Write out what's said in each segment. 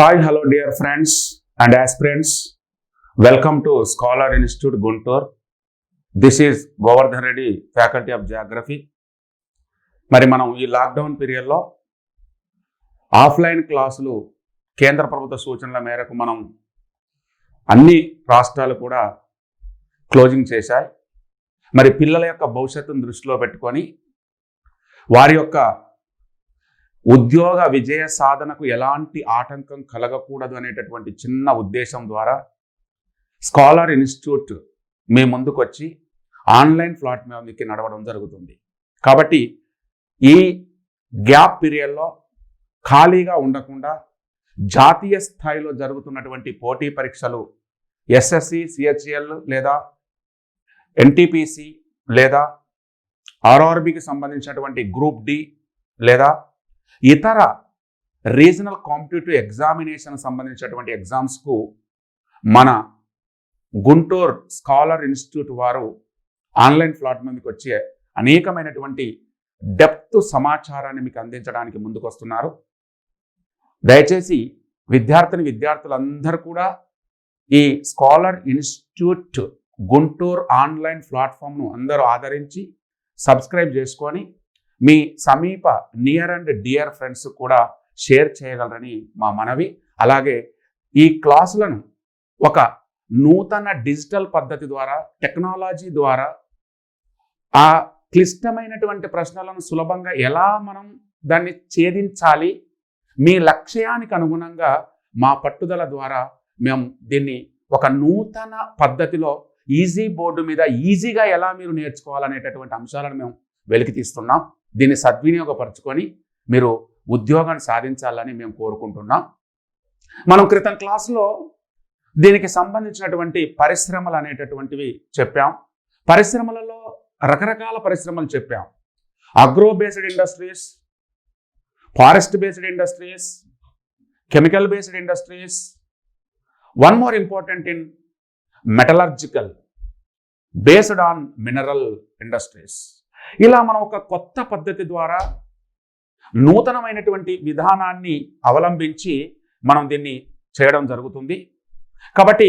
Hi, hello, dear friends and aspirants. Welcome to Scholar Institute Guntur. This is Govardhan Reddy, Faculty of Geography. మరి మనం ఈ lockdown పీరియడ్లో offline క్లాసులు కేంద్ర ప్రభుత్వ సూచనల మేరకు మనం అన్ని రాష్ట్రాలు కూడా క్లోజింగ్ చేశాయి. మరి పిల్లల యొక్క భవిష్యత్తును దృష్టిలో పెట్టుకొని వారి యొక్క ఉద్యోగ విజయ సాధనకు ఎలాంటి ఆటంకం కలగకూడదు అనేటటువంటి చిన్న ఉద్దేశం ద్వారా స్కాలర్ ఇన్స్టిట్యూట్ మీ ముందుకు వచ్చి ఆన్లైన్ ప్లాట్ఫామ్కి నడవడం జరుగుతుంది. కాబట్టి ఈ గ్యాప్ పీరియడ్లో ఖాళీగా ఉండకుండా జాతీయ స్థాయిలో జరుగుతున్నటువంటి పోటీ పరీక్షలు ఎస్ఎస్సి, సిహెచ్ఎల్ లేదా ఎన్టీపీసీ లేదా ఆర్ఆర్బికి సంబంధించినటువంటి గ్రూప్ డి లేదా ఇతర రీజనల్ కాంపిటేటివ్ ఎగ్జామినేషన్ సంబంధించినటువంటి ఎగ్జామ్స్కు మన గుంటూరు స్కాలర్ ఇన్స్టిట్యూట్ వారు ఆన్లైన్ ప్లాట్ఫామ్కి వచ్చే అనేకమైనటువంటి డెప్త్ సమాచారాన్ని మీకు అందించడానికి ముందుకు వస్తున్నారు. దయచేసి విద్యార్థులందరూ కూడా ఈ స్కాలర్ ఇన్స్టిట్యూట్ గుంటూరు ఆన్లైన్ ప్లాట్ఫామ్ను అందరూ ఆదరించి సబ్స్క్రైబ్ చేసుకొని మీ సమీప నియర్ అండ్ డియర్ ఫ్రెండ్స్ కూడా షేర్ చేయగలరని మా మనవి. అలాగే ఈ క్లాసులను ఒక నూతన డిజిటల్ పద్ధతి ద్వారా, టెక్నాలజీ ద్వారా ఆ క్లిష్టమైనటువంటి ప్రశ్నలను సులభంగా ఎలా మనం దాన్ని ఛేదించాలి, మీ లక్ష్యానికి అనుగుణంగా మా పట్టుదల ద్వారా మేము దీన్ని ఒక నూతన పద్ధతిలో ఈజీ బోర్డు మీద ఈజీగా ఎలా మీరు నేర్చుకోవాలనేటటువంటి అంశాలను మేము వెలికి తీస్తున్నాం. దీన్ని సద్వినియోగపరచుకొని మీరు ఉద్యోగాన్ని సాధించాలని మేము కోరుకుంటున్నాం. మనం క్రితం క్లాసులో దీనికి సంబంధించినటువంటి పరిశ్రమలు అనేటటువంటివి చెప్పాం. పరిశ్రమలలో రకరకాల పరిశ్రమలు చెప్పాం. Agro based industries, forest based industries, chemical based industries, one more important in metallurgical based on mineral industries. ఇలా మనం ఒక కొత్త పద్ధతి ద్వారా నూతనమైనటువంటి విధానాన్ని అవలంబించి మనం దీన్ని చేయడం జరుగుతుంది. కాబట్టి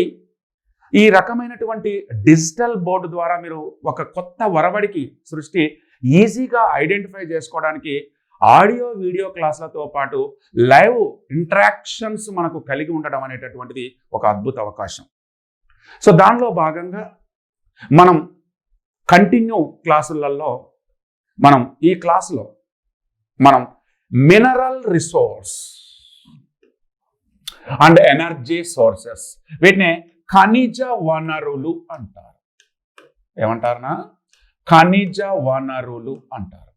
ఈ రకమైనటువంటి డిజిటల్ బోర్డు ద్వారా మీరు ఒక కొత్త వరవడికి సృష్టి ఈజీగా ఐడెంటిఫై చేసుకోవడానికి ఆడియో వీడియో క్లాసులతో పాటు లైవ్ ఇంటరాక్షన్స్ మనకు కలిగి ఉండడం అనేటటువంటిది ఒక అద్భుత అవకాశం. సో దానిలో భాగంగా మనం కంటిన్యూ క్లాసులలో ఈ క్లాసులో మనం mineral resource and energy sources, వీటిని ఖనిజ వనరులు అంటారు. ఏమంటారనా? ఖనిజ వనరులు అంటారు.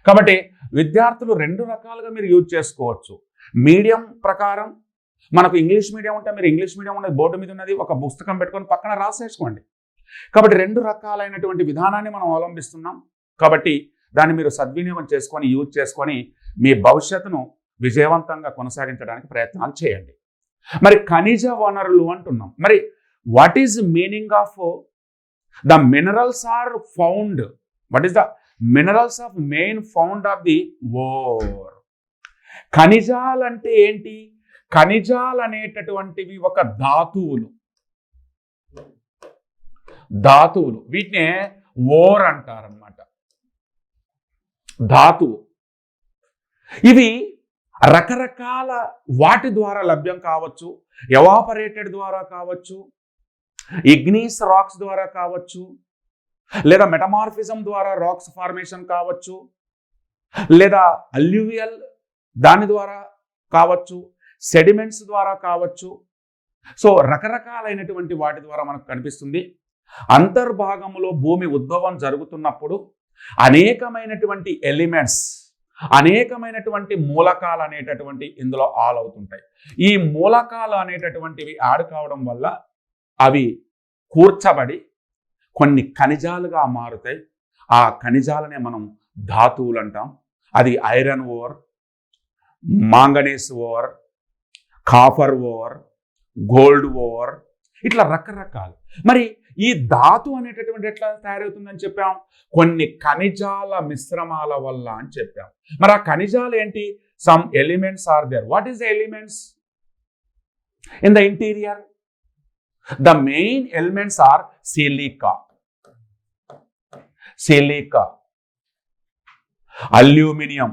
కాబట్టి విద్యార్థులు రెండు రకాలుగా మీరు యూజ్ చేసుకోవచ్చు. మీడియం ప్రకారం మనకు ఇంగ్లీష్ మీడియం ఉంటే మీరు ఇంగ్లీష్ మీడియం ఉన్నది బోర్డు మీద ఉన్నది ఒక పుస్తకం పెట్టుకొని పక్కన రాసేసుకోండి. కాబట్టి రెండు రకాలైనటువంటి విధానాన్ని మనం అవలంబిస్తున్నాం. కాబట్టి దాన్ని మీరు సద్వినియోగం చేసుకొని యూజ్ చేసుకొని మీ భవిష్యత్తును విజయవంతంగా కొనసాగించడానికి ప్రయత్నాలు చేయండి. మరి ఖనిజ వనరులు అంటున్నాం. మరి what is meaning of the minerals are found, what is the minerals of main found of the ore. ఖనిజాలు అంటే ఏంటి? ఖనిజాలు అనేటటువంటివి ఒక ధాతువులు, వీటినే ఓర్ అంటారన్నమాట. ధాతువు ఇవి రకరకాల వాటి ద్వారా లభ్యం కావచ్చు. ఎవాపరేటెడ్ ద్వారా కావచ్చు, ఇగ్నీస్ రాక్స్ ద్వారా కావచ్చు, లేదా మెటమార్ఫిజం ద్వారా రాక్స్ ఫార్మేషన్ కావచ్చు, లేదా అల్యూవియల్ దాని ద్వారా కావచ్చు, సెడిమెంట్స్ ద్వారా కావచ్చు. సో రకరకాలైనటువంటి వాటి ద్వారా మనకు కనిపిస్తుంది. అంతర్భాగంలో భూమి ఉద్భవం జరుగుతున్నప్పుడు అనేకమైనటువంటి ఎలిమెంట్స్, అనేకమైనటువంటి మూలకాలు అనేటటువంటి ఇందులో ఆల్ అవుతుంటాయి. ఈ మూలకాలు అనేటటువంటివి యాడ్ కావడం వల్ల అవి కూర్చబడి కొన్ని ఖనిజాలుగా మారుతాయి. ఆ ఖనిజాలనే మనం ధాతువులు అంటాం. అది iron ore, manganese ore, copper ore, gold ore, ఇట్లా రకరకాలు. మరి ఈ ధాతు అనేటటువంటి ఎట్లా తయారవుతుందని చెప్పాం? కొన్ని ఖనిజాల మిశ్రమాల వల్ల అని చెప్పాం. మరి ఆ ఖనిజాలు ఏంటి? some elements are there. What is the elements in the interior? The main elements are silica, aluminum,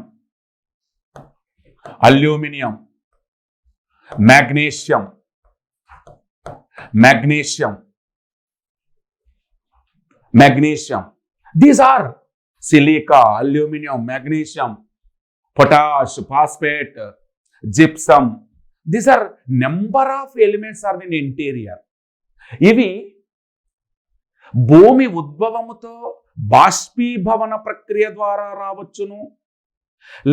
magnesium. These are silica, aluminum, magnesium, potash, phosphate, gypsum. These are number of elements are in interior. ఇవి భూమి ఉద్భవముతో బాష్పీభవన ప్రక్రియ ద్వారా రావచ్చును,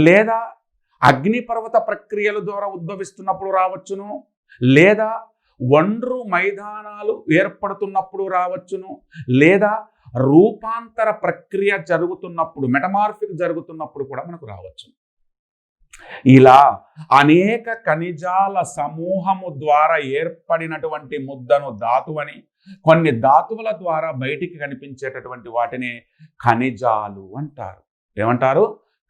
లేదా అగ్నిపర్వత ప్రక్రియల ద్వారా ఉద్భవిస్తున్నప్పుడు రావచ్చును, లేదా ఒండ్రు మైదానాలు ఏర్పడుతున్నప్పుడు రావచ్చును, లేదా రూపాంతర ప్రక్రియ జరుగుతున్నప్పుడు, మెటమార్ఫిక్ జరుగుతున్నప్పుడు కూడా మనకు రావచ్చు. ఇలా అనేక ఖనిజాల సమూహము ద్వారా ఏర్పడినటువంటి ముద్దను ధాతువు అని, కొన్ని ధాతువుల ద్వారా బయటికి కనిపించేటటువంటి వాటిని ఖనిజాలు అంటారు. ఏమంటారు?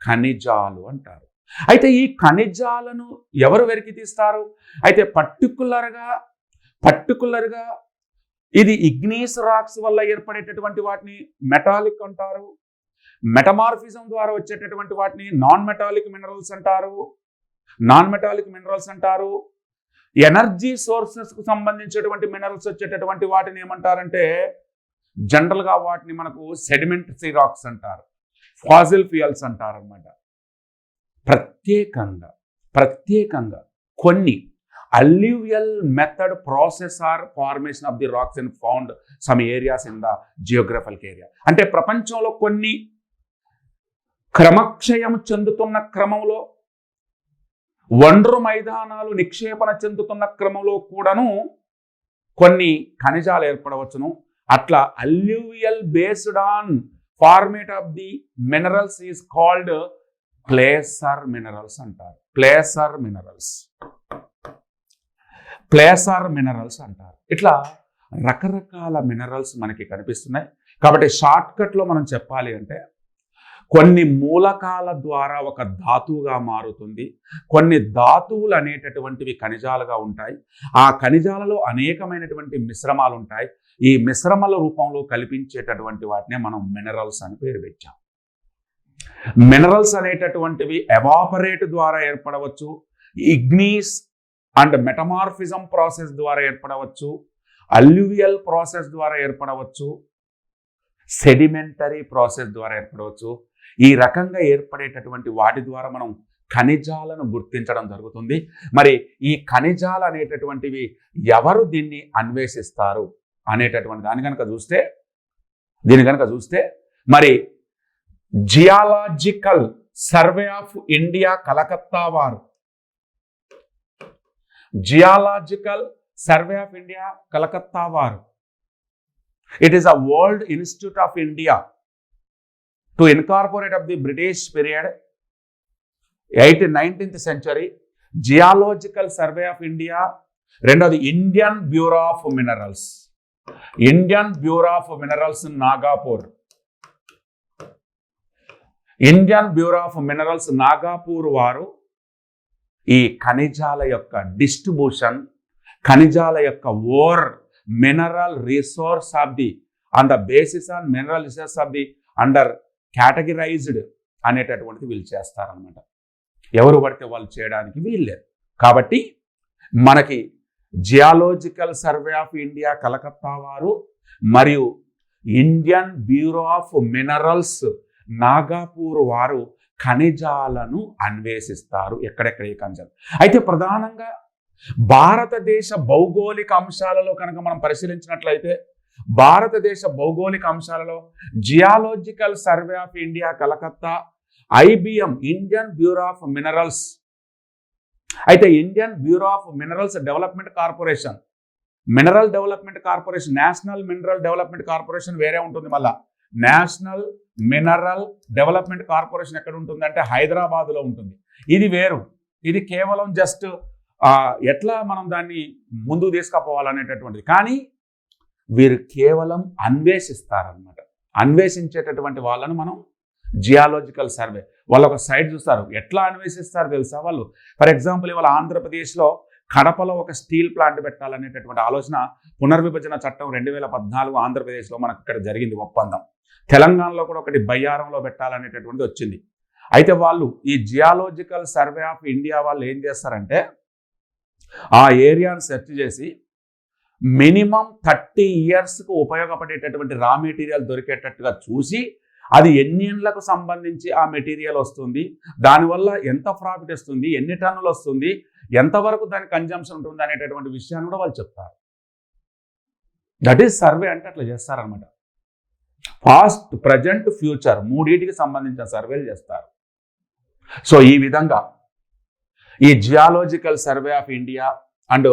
ఖనిజాలు అంటారు. అయితే ఈ ఖనిజాలను ఎవరు వెలికి తీస్తారు? అయితే పర్టికులర్గా ఇది ఇగ్నీస్ రాక్స్ వల్ల ఏర్పడేటటువంటి వాటిని మెటాలిక్ అంటారు. మెటమార్ఫిజం ద్వారా వచ్చేటటువంటి వాటిని నాన్ మెటాలిక్ మినరల్స్ అంటారు. ఎనర్జీ సోర్సెస్కు సంబంధించేటువంటి మినరల్స్ వచ్చేటటువంటి వాటిని ఏమంటారంటే జనరల్గా వాటిని మనకు సెడిమెంటరీ రాక్స్ అంటారు, ఫాసిల్ ఫ్యూయల్స్ అంటారు అన్నమాట. ప్రత్యేకంగా కొన్ని alluvial method process or formation of the rocks and found some areas in the geographical area. అంటే ప్రపంచంలో కొన్ని క్రమక్షయం చెందుతున్న క్రమంలో, ఒండ్రు మైదానాలు నిక్షేపణ చెందుతున్న క్రమంలో కూడాను కొన్ని ఖనిజాలు ఏర్పడవచ్చును. అట్లా alluvial based on format of the minerals is called pleasure minerals అంటారు. ప్లేసర్ మినరల్స్ అంటారు. ఇట్లా రకరకాల మినరల్స్ మనకి కనిపిస్తున్నాయి. కాబట్టి షార్ట్కట్లో మనం చెప్పాలి అంటే కొన్ని మూలకాల ద్వారా ఒక ధాతువుగా మారుతుంది, కొన్ని ధాతువులు అనేటటువంటివి ఖనిజాలుగా ఉంటాయి. ఆ ఖనిజాలలో అనేకమైనటువంటి మిశ్రమాలు ఉంటాయి. ఈ మిశ్రమాల రూపంలో కల్పించేటటువంటి వాటినే మనం మినరల్స్ అని పేరు పెట్టాం. మినరల్స్ అనేటటువంటివి ఎవాపరేట్ ద్వారా ఏర్పడవచ్చు, ఇగ్నీస్ అండ్ మెటమార్ఫిజం ప్రాసెస్ ద్వారా ఏర్పడవచ్చు, అల్యూవియల్ ప్రాసెస్ ద్వారా ఏర్పడవచ్చు, సెడిమెంటరీ ప్రాసెస్ ద్వారా ఏర్పడవచ్చు. ఈ రకంగా ఏర్పడేటటువంటి వాటి ద్వారా మనం ఖనిజాలను గుర్తించడం జరుగుతుంది. మరి ఈ ఖనిజాలు అనేటటువంటివి ఎవరు దీన్ని అన్వేషిస్తారు అనేటటువంటి దీన్ని కనుక చూస్తే మరి geological survey of India Calcutta వారు, it is a World Institute of India to incorporate of the British period, 19th century. Geological Survey of India, రెండోది Indian bureau of minerals Nagpur వారు ఈ ఖనిజాల యొక్క డిస్ట్రిబ్యూషన్, ఖనిజాల యొక్క mineral resource of the on the basis on mineral resource of the under categorised అనేటటువంటిది వీళ్ళు చేస్తారనమాట. ఎవరు పడితే వాళ్ళు చేయడానికి వీల్లేదు. కాబట్టి మనకి geological survey of India Calcutta వారు మరియు Indian bureau of minerals Nagpur వారు ఖనిజాలను అన్వేషిస్తారు. ఎక్కడెక్కడ ఏ ఖనిజాలు. అయితే ప్రధానంగా భారతదేశ భౌగోళిక అంశాలలో కనుక మనం పరిశీలించినట్లయితే, భారతదేశ భౌగోళిక అంశాలలో geological survey of India Calcutta, IBM Indian bureau of minerals, అయితే Indian bureau of minerals development corporation, national mineral development corporation వేరే ఉంటుంది. మళ్ళా నేషనల్ మినరల్ డెవలప్మెంట్ కార్పొరేషన్ ఎక్కడ ఉంటుందంటే హైదరాబాద్లో ఉంటుంది. ఇది వేరు. ఇది కేవలం జస్ట్ ఎట్లా మనం దాన్ని ముందుకు తీసుకుపోవాలనేటటువంటిది. కానీ వీరు కేవలం అన్వేషిస్తారనమాట. అన్వేషించేటటువంటి వాళ్ళను మనం జియాలజికల్ సర్వే, వాళ్ళు ఒక సైడ్ చూస్తారు. ఎట్లా అన్వేషిస్తారు తెలుసా వాళ్ళు? ఫర్ ఎగ్జాంపుల్ ఇవాళ ఆంధ్రప్రదేశ్లో కడపలో ఒక స్టీల్ ప్లాంట్ పెట్టాలనేటటువంటి ఆలోచన పునర్విభజన చట్టం 2014 ఆంధ్రప్రదేశ్లో మనకు ఇక్కడ జరిగింది ఒప్పందం. తెలంగాణలో కూడా ఒకటి బయ్యారంలో పెట్టాలనేటటువంటిది వచ్చింది. అయితే వాళ్ళు ఈ జియాలజికల్ సర్వే ఆఫ్ ఇండియా వాళ్ళు ఏం చేస్తారంటే ఆ ఏరియాను సెర్చ్ చేసి మినిమం 30 ఇయర్స్కు ఉపయోగపడేటటువంటి రా మెటీరియల్ దొరికేటట్టుగా చూసి అది ఎన్ని ఏళ్లకు సంబంధించి ఆ మెటీరియల్ వస్తుంది, దానివల్ల ఎంత ప్రాఫిట్ వస్తుంది, ఎన్ని టన్నులు వస్తుంది, ఎంతవరకు దాని కన్జంప్షన్ ఉంటుంది అనేటటువంటి విషయాన్ని కూడా వాళ్ళు చెప్తారు. దట్ ఈస్ సర్వే అంటే అట్లా చేస్తారనమాట. పాస్ట్, ప్రజెంట్, ఫ్యూచర్ మూడింటికి సంబంధించిన సర్వేలు చేస్తారు. సో ఈ విధంగా ఈ geological survey of India and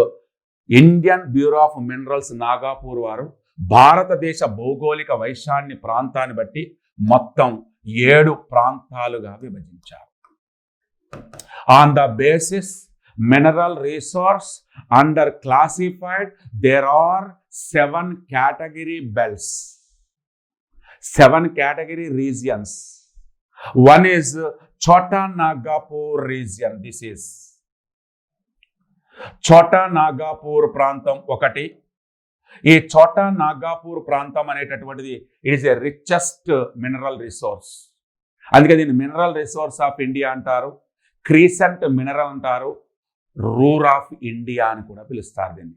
Indian bureau of minerals Nagpur వారు భారతదేశ భౌగోళిక వైశాన్య ప్రాంతాన్ని బట్టి మొత్తం 7 ప్రాంతాలుగా విభజించారు. On the basis mineral resource under classified, there are 7 category belts, 7 category regions. One is Chota Nagapur region. This is Chota Nagapur ప్రాంతం ఒకటి. ఈ చోటా నాగాపూర్ ప్రాంతం అనేటటువంటిది it is a richest mineral resource. అందుకే దీన్ని మినరల్ రిసోర్స్ ఆఫ్ ఇండియా అంటారు, Crescent mineral అంటారు, రూర్ ఆఫ్ ఇండియా అని కూడా పిలుస్తారు. దీన్ని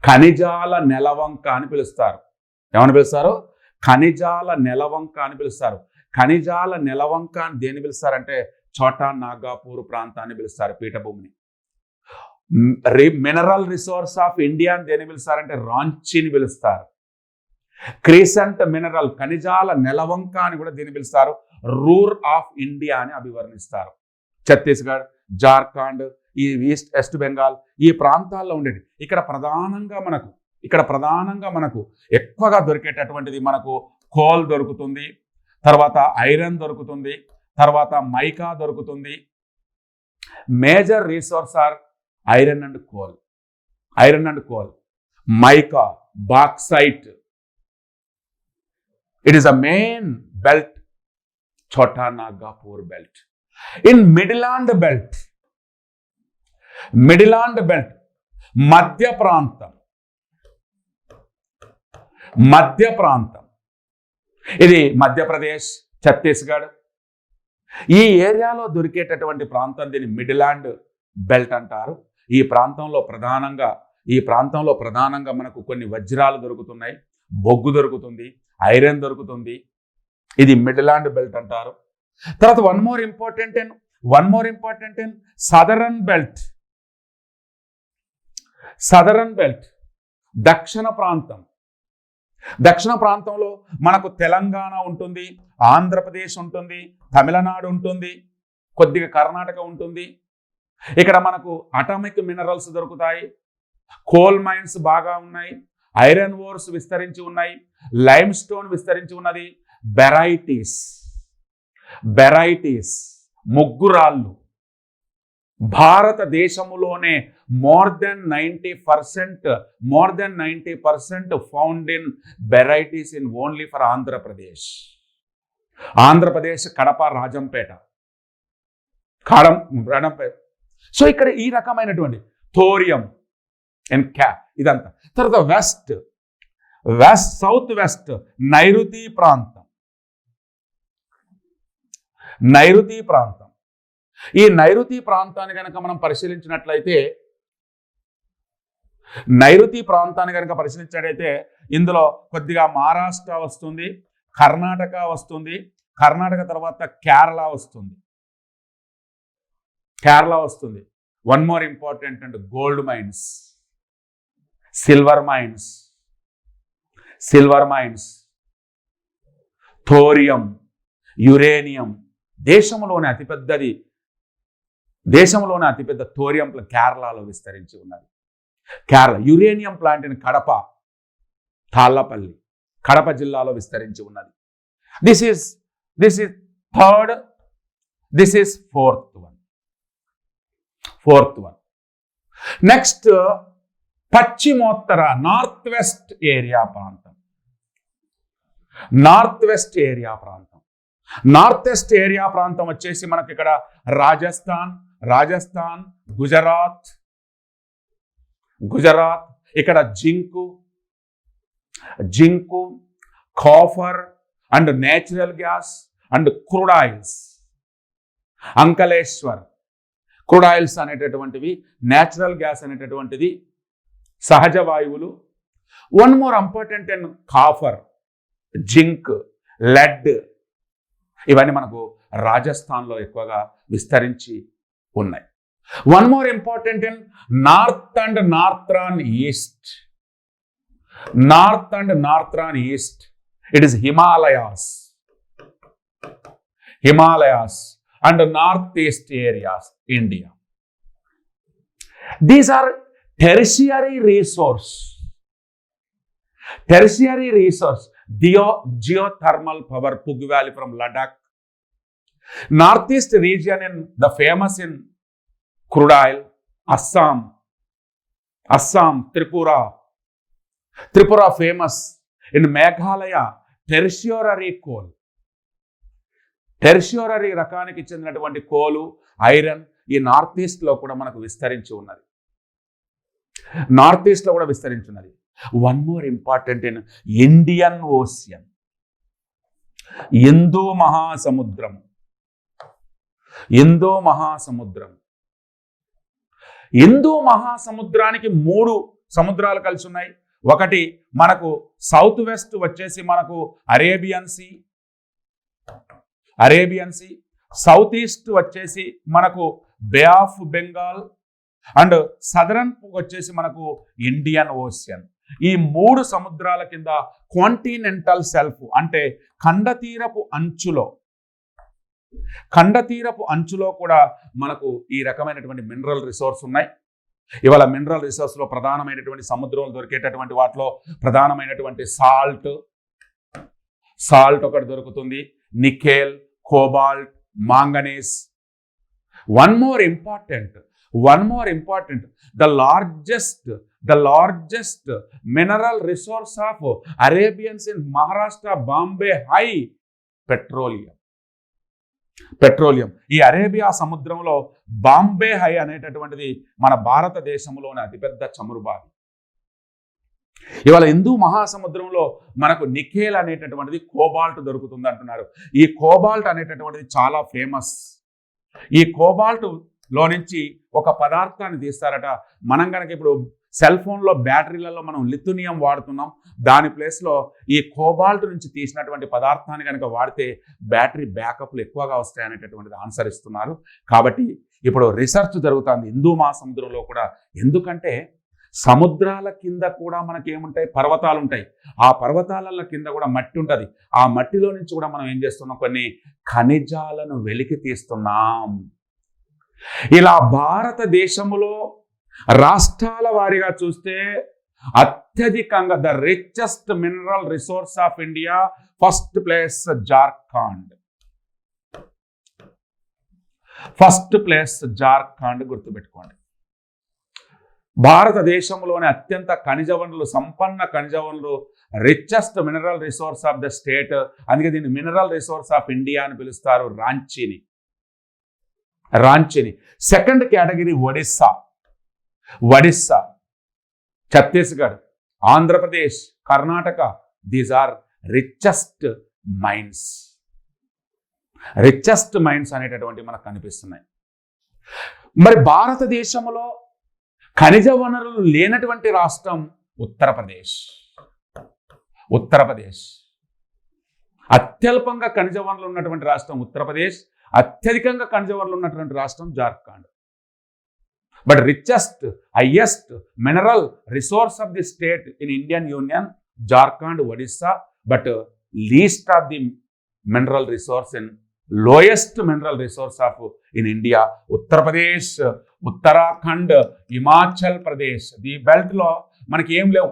ఖనిజాల నెలవంక అని పిలుస్తారు. ఏమని పిలుస్తారు? ఖనిజాల నెలవంక అని పిలుస్తారు. ఖనిజాల నెలవంక అని దేన్ని పిలుస్తారంటే చోటా నాగాపూర్ ప్రాంతాన్ని పిలుస్తారు, పీఠభూమిని. మినరల్ రిసోర్స్ ఆఫ్ ఇండియా అని దేన్ని పిలుస్తారంటే రాంచీని పిలుస్తారు. క్రీసెంట్ మినరల్ ఖనిజాల నెలవంక అని కూడా దీన్ని పిలుస్తారు, రూర్ ఆఫ్ ఇండియా అని అభివర్ణిస్తారు. ఛత్తీస్గఢ్, జార్ఖండ్, ఈ వెస్ట్ బెంగాల్ ఈ ప్రాంతాల్లో ఉండేది. ఇక్కడ ప్రధానంగా మనకు ఎక్కువగా దొరికేటటువంటిది మనకు కోల్ దొరుకుతుంది, తర్వాత ఐరన్ దొరుకుతుంది, తర్వాత మైకా దొరుకుతుంది. Major resource are iron and coal, mica, bauxite. It is a main belt, Chota Nagpur belt. In midland belt మధ్య ప్రాంతం ఇది మధ్యప్రదేశ్, ఛత్తీస్గఢ్ ఈ ఏరియాలో దొరికేటటువంటి ప్రాంతం దీన్ని మిడిలాండ్ బెల్ట్ అంటారు. ఈ ప్రాంతంలో ప్రధానంగా మనకు కొన్ని వజ్రాలు దొరుకుతున్నాయి, బొగ్గు దొరుకుతుంది, ఐరన్ దొరుకుతుంది. ఇది మిడిలాండ్ బెల్ట్ అంటారు. తర్వాత one more important in southern belt దక్షిణ ప్రాంతంలో మనకు తెలంగాణ ఉంటుంది, ఆంధ్రప్రదేశ్ ఉంటుంది, తమిళనాడు ఉంటుంది, కొద్దిగా కర్ణాటక ఉంటుంది. ఇక్కడ మనకు అటామిక్ మినరల్స్ దొరుకుతాయి, కోల్ మైన్స్ బాగా ఉన్నాయి, ఐరన్ ఓర్స్ విస్తరించి ఉన్నాయి, లైమ్ స్టోన్ విస్తరించి ఉన్నది, బెరైటీస్ ముగ్గురాళ్ళు. భారతదేశంలోనే more than 90% found in varieties in only for Andhra Pradesh. Kadapa, Rajampet. So ఇక్కడ ఈ రకమైనటువంటి థోరియం అండ్ ఇదంతా. తర్వాత సౌత్ వెస్ట్ నైరుతి ప్రాంతం. ఈ నైరుతి ప్రాంతాన్ని కనుక మనం పరిశీలించినట్లయితే ఇందులో కొద్దిగా మహారాష్ట్ర వస్తుంది, కర్ణాటక వస్తుంది, కర్ణాటక తర్వాత కేరళ వస్తుంది. One more important and gold mines, silver mines, thorium, uranium. దేశంలోనే అతిపెద్ద థోరియం కేరళలో విస్తరించి ఉన్నది. Uranium plant in Tallapalli, Kadapa జిల్లాలో విస్తరించి ఉన్నది. This is third. This is fourth one. Next పశ్చిమోత్తర నార్త్ వెస్ట్ ఏరియా ప్రాంతం. నార్త్ ఈస్ట్ ఏరియా ప్రాంతం వచ్చేసి మనకి ఇక్కడ రాజస్థాన్, గుజరాత్, ఇక్కడ zinc, copper and natural gas and crude oils. Ankleshwar crude oils అనేటటువంటివి, నేచురల్ గ్యాస్ అనేటటువంటిది, సహజ వాయువులు. One more important in copper, zinc, lead, ఇవన్నీ మనకు రాజస్థాన్లో ఎక్కువగా విస్తరించి ఉన్నాయి. One more important in north and northern east, it is Himalayas and north east areas, India. These are tertiary resource, geothermal power, Pug Valley from Ladakh. Northeast region the famous in crude oil, Assam, Tripura famous. In Meghalaya, tertiary coal, tertiary రకానికి చెందినటువంటి కోలు, iron ఈ north ఈస్ట్లో కూడా మనకు విస్తరించి ఉన్నది. One more important in Indian ocean, హిందూ మహాసముద్రానికి 3 సముద్రాలు కలిసి ఉన్నాయి. ఒకటి మనకు సౌత్ వెస్ట్ వచ్చేసి మనకు అరేబియన్ సీ, సౌత్ ఈస్ట్ వచ్చేసి మనకు బే ఆఫ్ బెంగాల్ అండ్ సదరన్ వచ్చేసి మనకు ఇండియన్ ఓషియన్. ఈ 3 సముద్రాల కింద కాంటినెంటల్ షెల్ఫ్ అంటే ఖండతీరపు అంచులో కూడా మనకు ఈ రకమైనటువంటి మినరల్ రిసోర్స్ ఉన్నాయి. ఇవాళ మినరల్ రిసోర్స్లో ప్రధానమైనటువంటి సముద్రంలో దొరికేటటువంటి వాటిలో ప్రధానమైనటువంటి సాల్ట్ ఒకటి దొరుకుతుంది, nickel, cobalt, manganese. One more important, the largest mineral resource of Arabians in Maharashtra, Bombay, high petroleum. ఈ అరేబియా సముద్రంలో బాంబే హై అనేటటువంటిది మన భారతదేశంలోని అతిపెద్ద చమురు బావి. ఇవాళ హిందూ మహాసముద్రంలో మనకు నికెల్ అనేటటువంటిది, కోబాల్ట్ దొరుకుతుంది అంటున్నారు. ఈ కోబాల్ట్ అనేటటువంటిది చాలా ఫేమస్. ఈ కోబాల్ట్ లో నుంచి ఒక పదార్థాన్ని తీస్తారట. మనం కనుక ఇప్పుడు సెల్ ఫోన్లో బ్యాటరీలలో మనం లిథునియం వాడుతున్నాం, దాని ప్లేస్లో ఈ కోబాల్ట్ నుంచి తీసినటువంటి పదార్థాన్ని కనుక వాడితే బ్యాటరీ బ్యాకప్లు ఎక్కువగా వస్తాయి అనేటటువంటిది ఆన్సర్ ఇస్తున్నారు. కాబట్టి ఇప్పుడు రీసెర్చ్ జరుగుతుంది హిందూ మహాసముద్రంలో కూడా. ఎందుకంటే సముద్రాల కింద కూడా మనకేముంటాయి, పర్వతాలు ఉంటాయి. ఆ పర్వతాల కింద కూడా మట్టి ఉంటుంది. ఆ మట్టిలో నుంచి కూడా మనం ఏం చేస్తున్నాం, కొన్ని ఖనిజాలను వెలికి తీస్తున్నాం. ఇలా భారతదేశంలో రాష్ట్రాల వారీగా చూస్తే అత్యధికంగా the richest mineral resource of India, first place Jharkhand. గుర్తుపెట్టుకోండి. భారతదేశంలోని అత్యంత సంపన్న ఖనిజ వనరులు, richest mineral resource of the state. అందుకే దీన్ని మినరల్ రిసోర్స్ ఆఫ్ ఇండియా అని పిలుస్తారు, రాంచీని. Second category Odisha, Chhattisgarh, Andhra Pradesh, Karnataka. These are richest mines అనేటటువంటి మనకు కనిపిస్తున్నాయి. మరి భారతదేశంలో ఖనిజ వనరులు లేనటువంటి రాష్ట్రం ఉత్తరప్రదేశ్. అత్యల్పంగా ఖనిజ వనరులు ఉన్నటువంటి రాష్ట్రం ఉత్తరప్రదేశ్, అత్యధికంగా ఖనిజ వనరులు ఉన్నటువంటి రాష్ట్రం Jharkhand. But highest mineral resource of the state in Indian union, Jharkhand, Odisha. But least of the mineral resource lowest mineral resource of in India, Uttar Pradesh, Uttarakhand, Himachal Pradesh. ఈ బెల్ట్లో మనకి ఏం లేవు.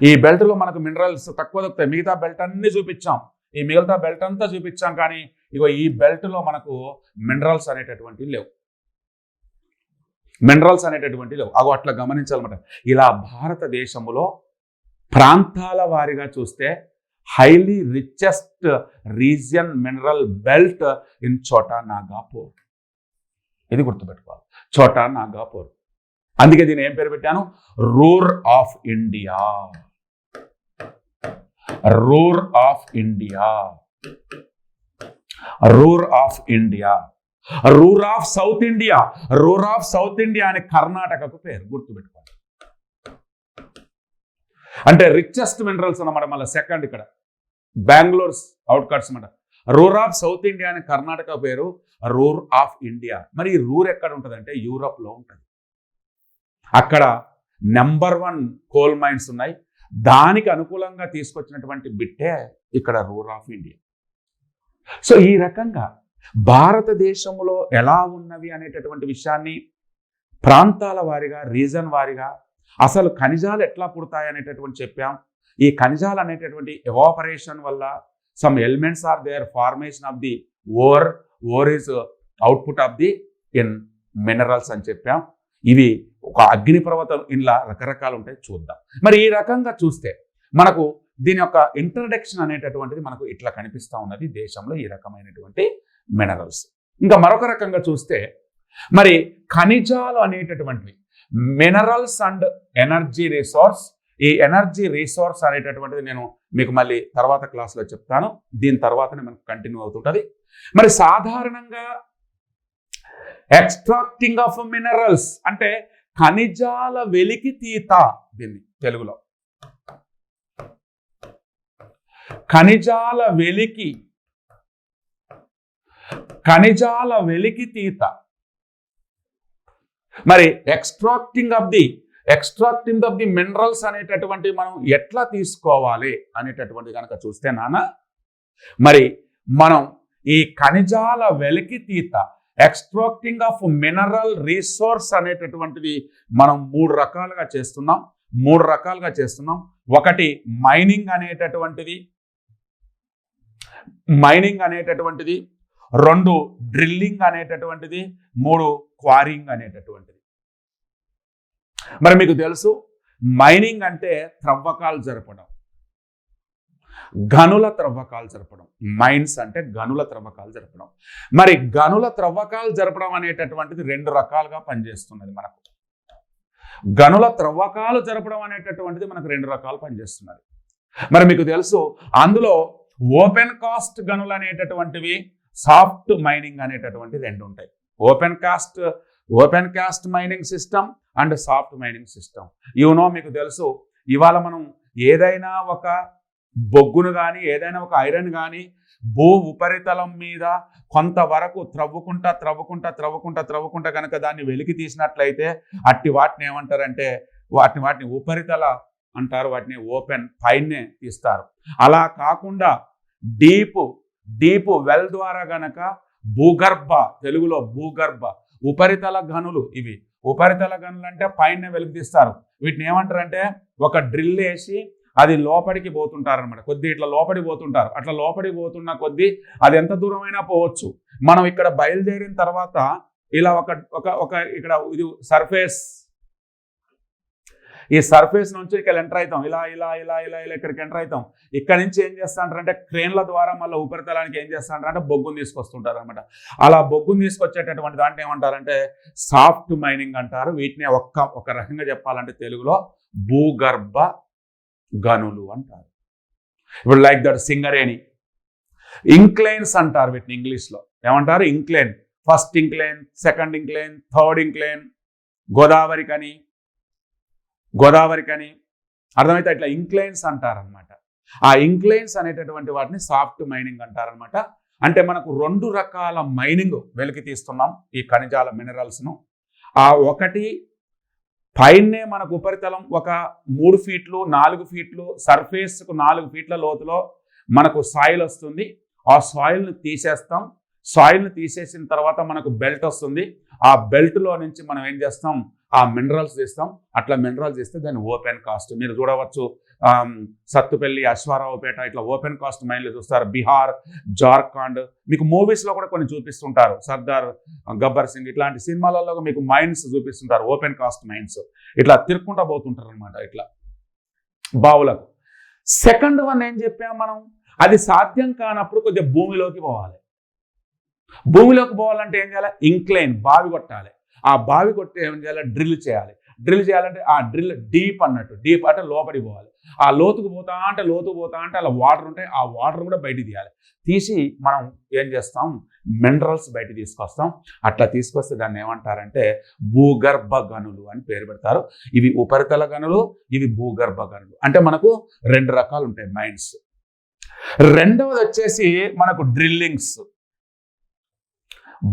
ఈ బెల్ట్లో మనకు మినరల్స్ తక్కువ దొరుకుతాయి. మిగతా బెల్ట్ అన్ని చూపించాం, ఈ మిగతా బెల్ట్ అంతా చూపించాం, కానీ ఇగో ఈ బెల్ట్లో మనకు మినరల్స్ అనేటటువంటివి లేవు. అగో అట్లా గమనించాలన్నమాట. ఇలా భారతదేశంలో ప్రాంతాల వారీగా చూస్తే highly richest region mineral belt in Chota Nagpur. ఇది గుర్తుపెట్టుకోవాలి, చోటా నాగపూర్. అందుకే దీని ఏం పేరు పెట్టాను, రూర్ of India. రూర్ of India, రూర్ of India. రూర్ of south India, రూర్ of south India అని కర్ణాటకకు పేరు, గుర్తుపెట్టుకోవాలి. అంటే రిచెస్ట్ మినరల్స్ అన్నమాట. మళ్ళీ సెకండ్ ఇక్కడ బెంగళూరు అవుట్కట్స్ అన్నమాట. రూర్ ఆఫ్ సౌత్ ఇండియా అని కర్ణాటక పేరు, రూర్ ఆఫ్ ఇండియా. మరి ఈ రూర్ ఎక్కడ ఉంటుందంటే యూరోప్లో ఉంటుంది. అక్కడ నెంబర్ 1 కోల్ మైన్స్ ఉన్నాయి. దానికి అనుకూలంగా తీసుకొచ్చినటువంటి బిట్టే ఇక్కడ రూర్ ఆఫ్ ఇండియా. సో ఈ రకంగా భారతదేశంలో ఎలా ఉన్నవి అనేటటువంటి విషయాన్ని ప్రాంతాల వారిగా, రీజన్ వారిగా, అసలు ఖనిజాలు ఎట్లా పుడతాయి అనేటటువంటి చెప్పాం. ఈ ఖనిజాలు అనేటటువంటి ఎవాపరేషన్ వల్ల some elements are there, formation of the ore is output of the in minerals అని చెప్పాం. ఇవి ఒక అగ్నిపర్వతం ఇలా రకరకాలు ఉంటాయి, చూద్దాం. మరి ఈ రకంగా చూస్తే మనకు దీని యొక్క ఇంట్రడక్షన్ అనేటటువంటిది మనకు ఇట్లా కనిపిస్తూ ఉన్నది దేశంలో ఈ రకమైనటువంటి మినరల్స్. ఇంకా మరొక రకంగా చూస్తే మరి ఖనిజాలు అనేటటువంటివి మినరల్స్ అండ్ ఎనర్జీ రిసోర్స్. ఈ ఎనర్జీ రిసోర్స్ అనేటటువంటిది నేను మీకు మళ్ళీ తర్వాత క్లాస్లో చెప్తాను. దీని తర్వాతనే మనకు కంటిన్యూ అవుతుంటుంది. మరి సాధారణంగా ఎక్స్ట్రాక్టింగ్ ఆఫ్ మినరల్స్ అంటే ఖనిజాల వెలికి తీత, దీన్ని తెలుగులో ఖనిజాల వెలికి తీత. మరి ఎక్స్ట్రాక్టింగ్ ఆఫ్ ది మినరల్స్ అనేటటువంటి మనం ఎట్లా తీసుకోవాలి అనేటటువంటి కనుక చూస్తే నాన్న, మరి మనం ఈ ఖనిజాల వెలికి తీత, ఎక్స్ట్రాక్టింగ్ ఆఫ్ మినరల్ రిసోర్స్ అనేటటువంటిది మనం 3 రకాలుగా చేస్తున్నాం. ఒకటి మైనింగ్ అనేటటువంటిది, 2 డ్రిల్లింగ్ అనేటటువంటిది, 3 క్వారింగ్ అనేటటువంటిది. మరి మీకు తెలుసు మైనింగ్ అంటే త్రవ్వకాలు జరపడం, గనుల త్రవ్వకాలు జరపడం. మైన్స్ అంటే గనుల త్రవ్వకాలు జరపడం. మరి గనుల త్రవ్వకాలు జరపడం అనేటటువంటిది 2 రకాలుగా పనిచేస్తున్నది మనకు. గనుల త్రవ్వకాలు జరపడం అనేటటువంటిది మనకు 2 రకాలు పనిచేస్తున్నది. మరి మీకు తెలుసు అందులో ఓపెన్ కాస్ట్ గనులు అనేటటువంటివి, సాఫ్ట్ మైనింగ్ అనేటటువంటి 2 ఉంటాయి. Open cast mining system and soft mining system. మీకు తెలుసు ఇవాళ మనం ఏదైనా ఒక బొగ్గును కానీ, ఏదైనా ఒక ఐరన్ కానీ భూ ఉపరితలం మీద కొంతవరకు త్రవ్వుకుంటా కనుక దాన్ని వెలికి తీసినట్లయితే అట్టి వాటిని ఏమంటారంటే వాటిని ఉపరితల అంటారు, వాటిని ఓపెన్ పైనే తీస్తారు. అలా కాకుండా డీప్ వెల్ ద్వారా గనక తెలుగులో భూగర్భ ఉపరితల గనులు, ఇవి ఉపరితల గనులు అంటే పైన వెలికి తీస్తారు. వీటిని ఏమంటారంటే ఒక డ్రిల్ వేసి అది లోపలికి పోతుంటారనమాట. కొద్ది ఇట్లా లోపలికి పోతుంటారు. అట్లా లోపలికి పోతున్న కొద్దీ అది ఎంత దూరమైనా పోవచ్చు. మనం ఇక్కడ బయలుదేరిన తర్వాత ఇలా ఒక ఇక్కడ ఇది సర్ఫేస్, ఈ సర్ఫేస్ నుంచి ఇక్కడ ఎంటర్ అవుతాం, ఇలా ఇక్కడికి ఎంటర్ అవుతాం. ఇక్కడ నుంచి ఏం చేస్తారంటే క్రేన్ల ద్వారా మళ్ళీ ఉపరితలానికి ఏం చేస్తారంటే బొగ్గును తీసుకొస్తుంటారు అనమాట. అలా బొగ్గును తీసుకొచ్చేటటువంటి దాంట్లో ఏమంటారంటే సాఫ్ట్ మైనింగ్ అంటారు. వీటిని ఒక రకంగా చెప్పాలంటే తెలుగులో భూగర్భ గనులు అంటారు. ఇప్పుడు లైక్ దట్ సింగరేణి, ఇంక్లైన్స్ అంటారు వీటిని ఇంగ్లీష్లో. ఏమంటారు? Incline, first incline, second incline, third incline, Godavari కని అర్థమైతే ఇట్లా ఇంక్లైన్స్ అంటారనమాట. ఆ ఇంక్లైన్స్ అనేటటువంటి వాటిని సాఫ్ట్ మైనింగ్ అంటారనమాట. అంటే మనకు 2 రకాల మైనింగ్ వెలికి తీస్తున్నాం ఈ ఖనిజాల మినరల్స్ను. ఆ ఒకటి పైనే మనకు ఉపరితలం ఒక 3 ఫీట్లు 4 ఫీట్లు సర్ఫేస్కు 4 ఫీట్ల లోతులో మనకు సాయిల్ వస్తుంది. ఆ సాయిల్ని తీసేస్తాం. సాయిల్ని తీసేసిన తర్వాత మనకు బెల్ట్ వస్తుంది. ఆ బెల్ట్లో నుంచి మనం ఏం చేస్తాం, ఆ మినరల్స్ తీస్తాం. అట్లా మినరల్స్ తీస్తే దాన్ని ఓపెన్ కాస్ట్. మీరు చూడవచ్చు సత్తుపల్లి, అశ్వారావుపేట ఇట్లా ఓపెన్ కాస్ట్ మైన్లు చూస్తారు. బీహార్, జార్ఖండ్, మీకు మూవీస్లో కూడా కొన్ని చూపిస్తుంటారు. సర్దార్ గబ్బర్ సింగ్ ఇట్లాంటి సినిమాలలో మీకు మైన్స్ చూపిస్తుంటారు, ఓపెన్ కాస్ట్ మైన్స్. ఇట్లా తిరుక్కుంటా పోతుంటారు అనమాట ఇట్లా బావులకు. సెకండ్ వన్ ఏం చెప్పాం మనం, అది సాధ్యం కానప్పుడు కొద్దిగా భూమిలోకి పోవాలి. భూమిలోకి పోవాలంటే ఏం చేయాలి, ఇంక్లైన్ బావి కొట్టాలి. ఆ బావి కొట్టి ఏం చేయాలి, డ్రిల్ చేయాలి. డ్రిల్ చేయాలంటే ఆ డ్రిల్ డీప్ అన్నట్టు, డీప్ అంటే లోపలికి పోవాలి. ఆ లోతుకు పోతా అంటే అలా వాటర్ ఉంటాయి, ఆ వాటర్ కూడా బయటికి తీయాలి. తీసి మనం ఏం చేస్తాం, మినరల్స్ బయట తీసుకొస్తాం. అట్లా తీసుకొస్తే దాన్ని ఏమంటారంటే భూగర్భ గనులు అని పేరు పెడతారు. ఇవి ఉపరితల గనులు, ఇవి భూగర్భ గనులు. అంటే మనకు 2 రకాలు ఉంటాయి మైన్స్. రెండవది వచ్చేసి మనకు డ్రిల్లింగ్స్,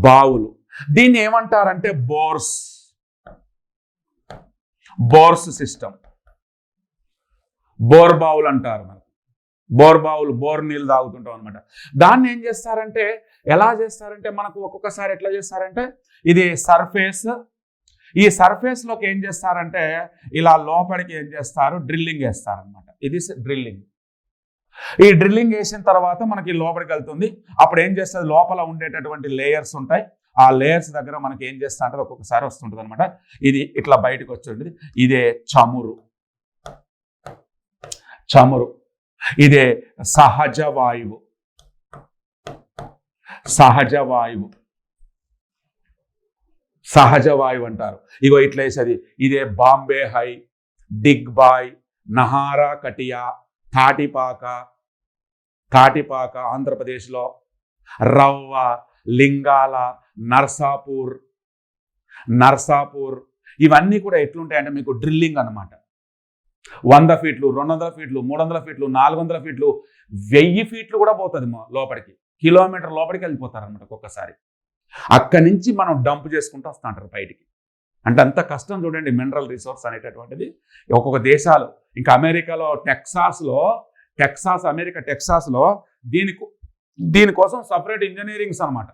బావులు. దీన్ని ఏమంటారంటే బోర్స్ సిస్టమ్, బోర్ బావులు అంటారు. మనకు బోర్ బావులు, బోర్ నీళ్ళు తాగుతుంటాం అనమాట. దాన్ని ఏం చేస్తారంటే, ఎలా చేస్తారంటే మనకు ఒక్కొక్కసారి ఎట్లా చేస్తారంటే, ఇది సర్ఫేస్, ఈ సర్ఫేస్లోకి ఏం చేస్తారంటే ఇలా లోపలికి ఏం చేస్తారు, డ్రిల్లింగ్ వేస్తారనమాట. ఇది డ్రిల్లింగ్. ఈ డ్రిల్లింగ్ వేసిన తర్వాత మనకి లోపలికి వెళ్తుంది. అప్పుడు ఏం చేస్తుంది, లోపల ఉండేటటువంటి లేయర్స్ ఉంటాయి. ఆ లేయర్స్ దగ్గర మనకి ఏం చేస్తా అంటే ఒక్కొక్కసారి వస్తుంటుంది అనమాట. ఇది ఇట్లా బయటకు వచ్చి ఉంటుంది. ఇదే చమురు. ఇదే సహజ వాయువు. సహజ వాయువు అంటారు. ఇగో ఇట్లా వేసేది. ఇదే బాంబే హై, డిగ్బాయ్, నహారా కటియా, తాటిపాక ఆంధ్రప్రదేశ్లో, రవ్వ, లింగాల, నర్సాపూర్ ఇవన్నీ కూడా ఎట్లుంటాయంటే మీకు డ్రిల్లింగ్ అనమాట. 100 ఫీట్లు, 200 ఫీట్లు, 300 ఫీట్లు, 400 ఫీట్లు, 1000 ఫీట్లు కూడా పోతుంది లోపలికి. కిలోమీటర్ లోపలికి వెళ్ళిపోతారు అనమాట ఒక్కొక్కసారి. అక్కడి నుంచి మనం డంప్ చేసుకుంటూ వస్తూ ఉంటారు బయటికి. అంటే అంత కష్టం చూడండి మినరల్ రిసోర్స్ అనేటటువంటిది. ఒక్కొక్క దేశాలు, ఇంకా అమెరికాలో టెక్సాస్లో దీనికోసం సపరేట్ ఇంజనీరింగ్స్ అనమాట,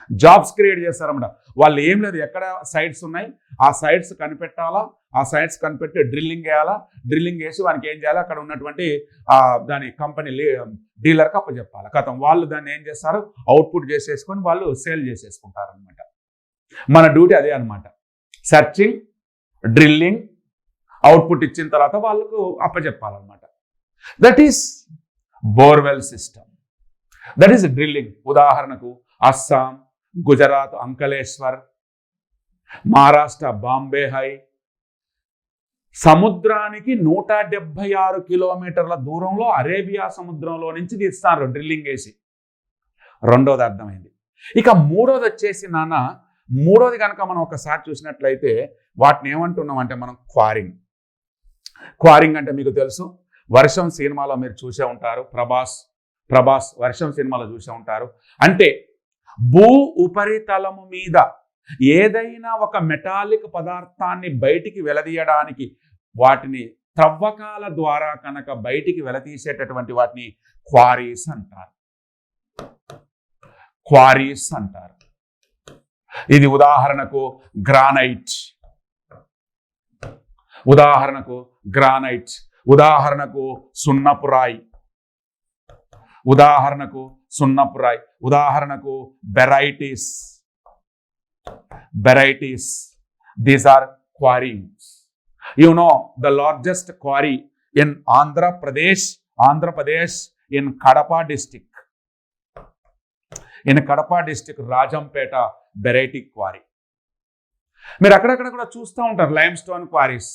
జాబ్స్ క్రియేట్ చేస్తారన్నమాట. వాళ్ళు ఏం లేదు, ఎక్కడ సైట్స్ ఉన్నాయి ఆ సైట్స్ కనిపెట్టాలా, ఆ సైట్స్ కనిపెట్టి డ్రిల్లింగ్ వేయాలా. డ్రిల్లింగ్ వేసి వానికి ఏం చేయాలి, అక్కడ ఉన్నటువంటి దాని కంపెనీ డీలర్కి అప్పచెప్పాలి. కథం వాళ్ళు దాన్ని ఏం చేస్తారు, అవుట్పుట్ చేసేసుకొని వాళ్ళు సేల్ చేసేసుకుంటారు అనమాట. మన డ్యూటీ అదే అనమాట, సెర్చింగ్, డ్రిల్లింగ్, అవుట్పుట్ ఇచ్చిన తర్వాత వాళ్ళకు అప్పచెప్పాలన్నమాట. That is borewell system, that is drilling. ఉదాహరణకు అస్సాం, గుజరాత్ అంకలేశ్వర్, మహారాష్ట్ర బాంబే హై, సముద్రానికి 176 కిలోమీటర్ల దూరంలో అరేబియా సముద్రంలో నుంచి తీస్తారు డ్రిల్లింగ్ వేసి. రెండోది అర్థమైంది. ఇక మూడోది వచ్చేసి మూడోది కనుక మనం ఒకసారి చూసినట్లయితే వాటిని ఏమంటున్నాం అంటే మనం క్వారింగ్ అంటే మీకు తెలుసు, వర్షం సినిమాలో మీరు చూసే ఉంటారు. ప్రభాస్ వర్షం సినిమాలో చూసే ఉంటారు. అంటే భూ ఉపరితలము మీద ఏదైనా ఒక మెటాలిక్ పదార్థాన్ని బయటికి వెలదీయడానికి వాటిని త్రవ్వకాల ద్వారా కనుక బయటికి వెలతీసేటటువంటి వాటిని క్వారీస్ అంటారు. ఇది ఉదాహరణకు గ్రానైట్, ఉదాహరణకు సున్నపురాయి, ఉదాహరణకు barytes. These are quarries. You know the largest quarry in Andhra Pradesh in Kadapa district, Rajampeta Beraity quarry. మీరు అక్కడక్కడ కూడా చూస్తూ ఉంటారు lime stone quarries.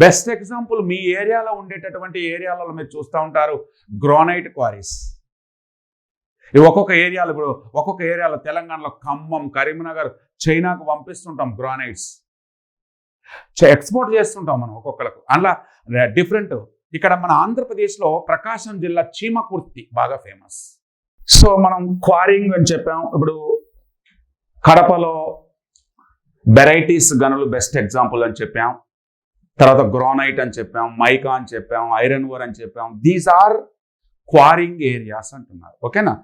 Best example మీ ఏరియాలో ఉండేటటువంటి ఏరియాలలో మీరు చూస్తూ ఉంటారు గ్రానైట్ క్వారీస్. ఒక్కొక్క ఏరియాలో తెలంగాణలో ఖమ్మం, కరీంనగర్, చైనాకు పంపిస్తుంటాం గ్రానైట్స్, ఎక్స్పోర్ట్ చేస్తుంటాం మనం ఒక్కొక్కలకు. అలా డిఫరెంట్. ఇక్కడ మన ఆంధ్రప్రదేశ్లో ప్రకాశం జిల్లా చీమకుర్తి బాగా ఫేమస్. సో మనం క్వారింగ్ అని చెప్పాం. ఇప్పుడు కడపలో వెరైటీస్ గనులు బెస్ట్ ఎగ్జాంపుల్ అని చెప్పాం. తర్వాత గ్రానైట్ అని చెప్పాం, మైకా అని చెప్పాం, ఐరన్ ఓర్ అని చెప్పాం. దీస్ ఆర్ క్వారింగ్ ఏరియాస్ అంటున్నారు. ఓకేనా?